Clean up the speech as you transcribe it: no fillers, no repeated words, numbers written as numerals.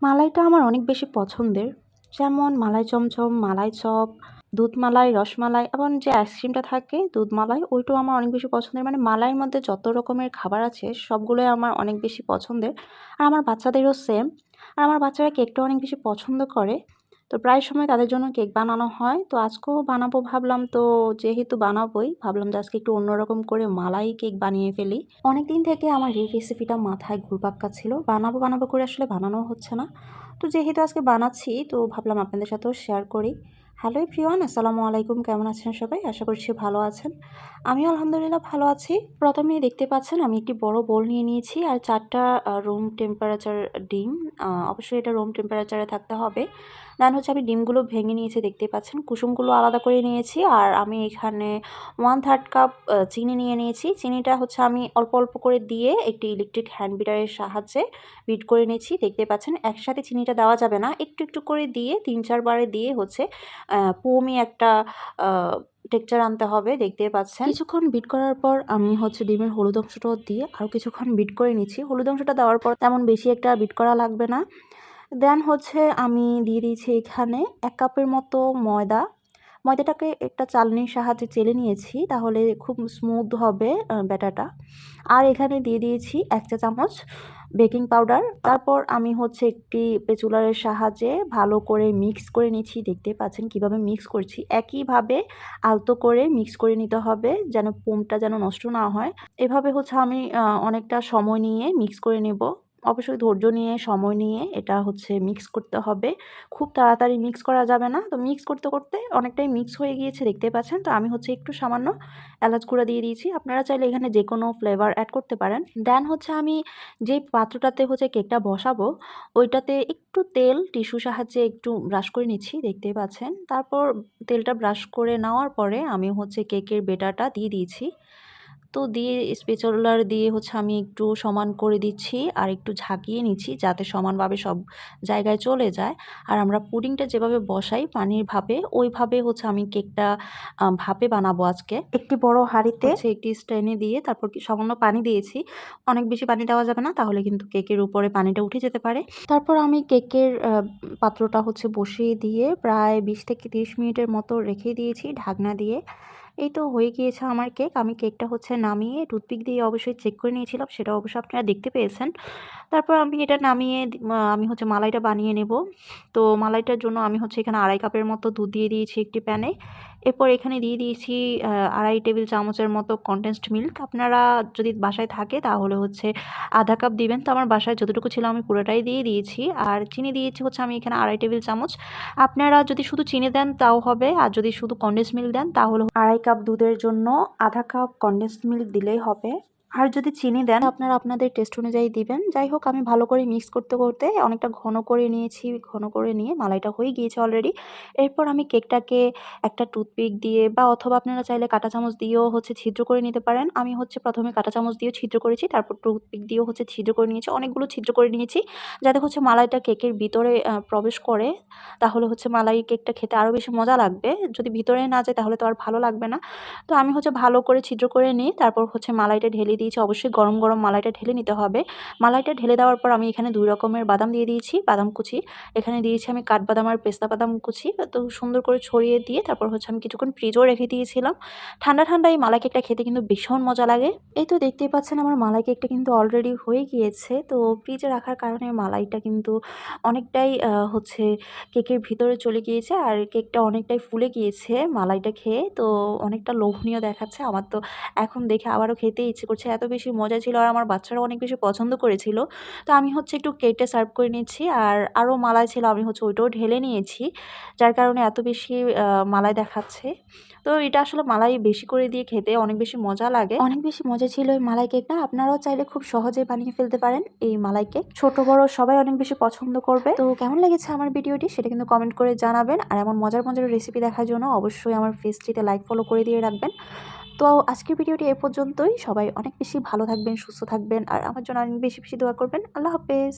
মালাইটা আমার অনেক বেশি পছন্দের। যেমন মালাই চমচম, মালাই চপ, দুধ মালাই, রসমালাই এবং যে আইসক্রিমটা থাকে দুধ মালাই ওইটাও আমার অনেক বেশি পছন্দের। মানে মালাইয়ের মধ্যে যত রকমের খাবার আছে সবগুলোই আমার অনেক বেশি পছন্দের। আর আমার বাচ্চাদেরও সেম। আর আমার বাচ্চারা কেকটা অনেক বেশি পছন্দ করে। তো প্রায় সময় তাদের জন্য কেক বানানো হয়। তো আজকেও বানাবো ভাবলাম, তো যেহেতু বানাবোই ভাবলাম যে আজকে একটু অন্যরকম করে মালাই কেক বানিয়ে ফেলি। অনেকদিন থেকে আমার এই রেসিপিটা মাথায় ঘুরপাক খাচ্ছিল, বানাবো বানাবো করে আসলে বানানো হচ্ছে না। তো যেহেতু আজকে বানাচ্ছি তো ভাবলাম আপনাদের সাথেও শেয়ার করি। হ্যালো এভরিওয়ান, আসসালামু আলাইকুম। কেমন আছেন সবাই? আশা করছি ভালো আছেন। আমিও আলহামদুলিল্লাহ ভালো আছি। প্রথমেই দেখতে পাচ্ছেন আমি একটি বড় বোল নিয়ে নিয়েছি আর 4টা রুম টেম্পারেচার ডিম। অবশ্যই এটা রুম টেম্পারেচারে থাকতে হবে। দেন হচ্ছে আমি ডিমগুলো ভেঙে নিয়েছি, দেখতে পাচ্ছেন কুসুমগুলো আলাদা করে নিয়েছি। আর আমি এখানে 1/3 কাপ চিনি নিয়ে নিয়েছি। চিনিটা হচ্ছে আমি অল্প অল্প করে দিয়ে একটি ইলেকট্রিক হ্যান্ড বিটারের সাহায্যে বিট করে নিয়েছি। দেখতে পাচ্ছেন একসাথে চিনিটা দেওয়া যাবে না, একটু একটু করে দিয়ে 3-4 বারে দিয়ে হচ্ছে পোমি একটা টেক্সচার আনতে হবে, দেখতে পাচ্ছেন। কিছুক্ষণ বিট করার পর আমি হচ্ছে ডিমের হলুদ অংশটাও দিয়ে আরও কিছুক্ষণ বিট করে নিচ্ছি। হলুদ অংশটা দেওয়ার পর তেমন বেশি একটা বিট করা লাগবে না। দেন হচ্ছে আমি দিয়ে দিয়েছি এখানে 1 কাপের মতো ময়দা। ময়দাটাকে একটা চালনির সাহায্যে চেলে নিয়েছি, তাহলে খুব স্মুথ হবে ব্যাটারটা। আর এখানে দিয়ে দিয়েছি 1 চা চামচ বেকিং পাউডার। তারপর আমি হচ্ছে একটি স্প্যাচুলারের সাহায্যে ভালো করে মিক্স করে নিচ্ছি। দেখতে পাচ্ছেন কিভাবে মিক্স করছি। একইভাবে আলতো করে মিক্স করে নিতে হবে যেন ফোমটা যেন নষ্ট না হয়। এভাবে হচ্ছে আমি অনেকটা সময় নিয়ে মিক্স করে নেব। অবশ্যই ধৈর্য নিয়ে সময় নিয়ে এটা হচ্ছে মিক্স করতে হবে। খুব তাড়াতাড়ি মিক্স করা যাবে না। তো মিক্স করতে করতে অনেকটাই মিক্স হয়ে গিয়েছে, দেখতে পাচ্ছেন। তো আমি হচ্ছে একটু সামান্য এলাচ গুঁড়া দিয়ে দিয়েছি। আপনারা চাইলে এখানে যেকোনো ফ্লেভার অ্যাড করতে পারেন। দেন হচ্ছে আমি যে পাত্রটাতে হচ্ছে কেকটা বসাবো ওইটাতে একটু তেল টিস্যু সাহায্যে একটু ব্রাশ করে নিচ্ছি, দেখতে পাচ্ছেন। তারপর তেলটা ব্রাশ করে নেওয়ার পরে আমি হচ্ছে কেকের বেটারটা দিয়ে দিয়েছি। তো দিয়ে স্প্যাচুলার দিয়ে হচ্ছে আমি একটু সমান করে দিচ্ছি আর একটু ঝাঁকিয়ে নিচ্ছি যাতে সমানভাবে সব জায়গায় চলে যায়। আর আমরা পুডিংটা যেভাবে বসাই পানির ভাপে, ওইভাবে হচ্ছে আমি কেকটা ভাপে বানাবো আজকে। একটি বড় হাঁড়িতে হচ্ছে একটি স্ট্যান্ডে দিয়ে তারপর সামান্য পানি দিয়েছি। অনেক বেশি পানি দেওয়া যাবে না, তাহলে কিন্তু কেকের উপরে পানিটা উঠে যেতে পারে। তারপর আমি কেকের পাত্রটা হচ্ছে বসিয়ে দিয়ে প্রায় 20 থেকে 30 মিনিটের মতো রেখে দিয়েছি ঢাকনা দিয়ে। এই তো হয়ে গিয়েছে আমার কেক। আমি কেকটা হচ্ছে নামিয়ে টুথপিক দিয়ে অবশ্যই চেক করে নিয়েছিলাম, সেটা অবশ্যই আপনারা দেখতে পেয়েছেন। তারপর আমি এটা নামিয়ে আমি হচ্ছে মালাইটা বানিয়ে নেব। তো মালাইটার জন্য আমি হচ্ছে এখানে 2.5 কাপের মতো দুধ দিয়ে দিয়েছি একটি প্যানে। এরপর এখানে দিয়ে দিয়েছি 2.5 টেবিল চামচের মতো কনডেন্সড মিল্ক। আপনারা যদি বাসায় থাকে তাহলে হচ্ছে 1/2 কাপ দিবেন। তো আমার বাসায় যতটুকু ছিল আমি পুরোটাই দিয়ে দিয়েছি। আর চিনি দিয়েছি হচ্ছে আমি এখানে 2.5 টেবিল চামচ। আপনারা যদি শুধু চিনি দেন তাও হবে, আর যদি শুধু কনডেন্সড মিল্ক দেন তাহলে 2.5 কাপ দুধের জন্য 1/2 কাপ কনডেন্সড মিল্ক দিলেই হবে। আর যদি চিনি দেন আপনারা আপনাদের টেস্ট অনুযায়ী দিবেন। যাই হোক, আমি ভালো করে মিক্স করতে করতে অনেকটা ঘন করে নিয়েছি। ঘন করে নিয়ে মালাইটা হয়ে গিয়েছে অলরেডি। এরপর আমি কেকটাকে একটা টুথপিক দিয়ে বা অথবা আপনারা চাইলে কাঁটা চামচ দিয়েও হচ্ছে ছিদ্র করে নিতে পারেন। আমি হচ্ছে প্রথমে কাঁটা চামচ দিয়েও ছিদ্র করেছি, তারপর টুথপিক দিয়েও হচ্ছে ছিদ্র করে নিয়েছি। অনেকগুলো ছিদ্র করে নিয়েছি যাতে হচ্ছে মালাইটা কেকের ভিতরে প্রবেশ করে। তাহলে হচ্ছে মালাই কেকটা খেতে আরও বেশি মজা লাগবে। যদি ভিতরে না যায় তাহলে তো আর ভালো লাগবে না। তো আমি হচ্ছে ভালো করে ছিদ্র করে নিই, তারপর হচ্ছে মালাইটা ঢেলে দিয়েছি। অবশ্যই গরম গরম মালাইটা ঢেলে নিতে হবে। মালাইটা ঢেলে দেওয়ার পর আমি এখানে 2 রকমের বাদাম দিয়ে দিয়েছি, বাদাম কুচি। এখানে দিয়েছি আমি কাঠবাদাম আর পেস্তা বাদাম কুচি। তো সুন্দর করে ছড়িয়ে দিয়ে তারপর হচ্ছে আমি কিছুক্ষণ ফ্রিজেও রেখে দিয়েছিলাম। ঠান্ডা ঠান্ডা এই মালাই কেকটা খেতে কিন্তু ভীষণ মজা লাগে। এই তো দেখতেই পাচ্ছেন আমার মালাই কেকটা কিন্তু অলরেডি হয়ে গিয়েছে। তো ফ্রিজে রাখার কারণে মালাইটা কিন্তু অনেকটাই হচ্ছে কেকের ভিতরে চলে গিয়েছে আর কেকটা অনেকটাই ফুলে গিয়েছে মালাইটা খেয়ে। তো অনেকটা লোভনীয় দেখাচ্ছে। আমার তো এখন দেখে আবারও খেতে ইচ্ছে করছে, এত বেশি মজা ছিল আর আমার বাচ্চারাও অনেক বেশি পছন্দ করেছিল। তো আমি হচ্ছে একটু কেকটা সার্ভ করে নিচ্ছি আর আরও মালাই ছিল, আমি হচ্ছে ওইটাও ঢেলে নিয়েছি, যার কারণে এত বেশি মালাই দেখাচ্ছে। তো এটা আসলে মালাই বেশি করে দিয়ে খেতে অনেক বেশি মজা লাগে। অনেক বেশি মজা ছিল এই মালাই কেকটা। আপনারাও চাইলে খুব সহজে বানিয়ে ফেলতে পারেন এই মালাই কেক। ছোট বড় সবাই অনেক বেশি পছন্দ করবে। তো কেমন লেগেছে আমার ভিডিওটি সেটা কিন্তু কমেন্ট করে জানাবেন। আর এমন মজার মজার রেসিপি দেখার জন্য অবশ্যই আমার পেজটিতে লাইক ফলো করে দিয়ে রাখবেন। তো আজকের ভিডিওটি এ পর্যন্তই। সবাই অনেক বেশি ভালো থাকবেন, সুস্থ থাকবেন আর আমার জন্য অনেক বেশি বেশি দোয়া করবেন। আল্লাহ হাফেজ।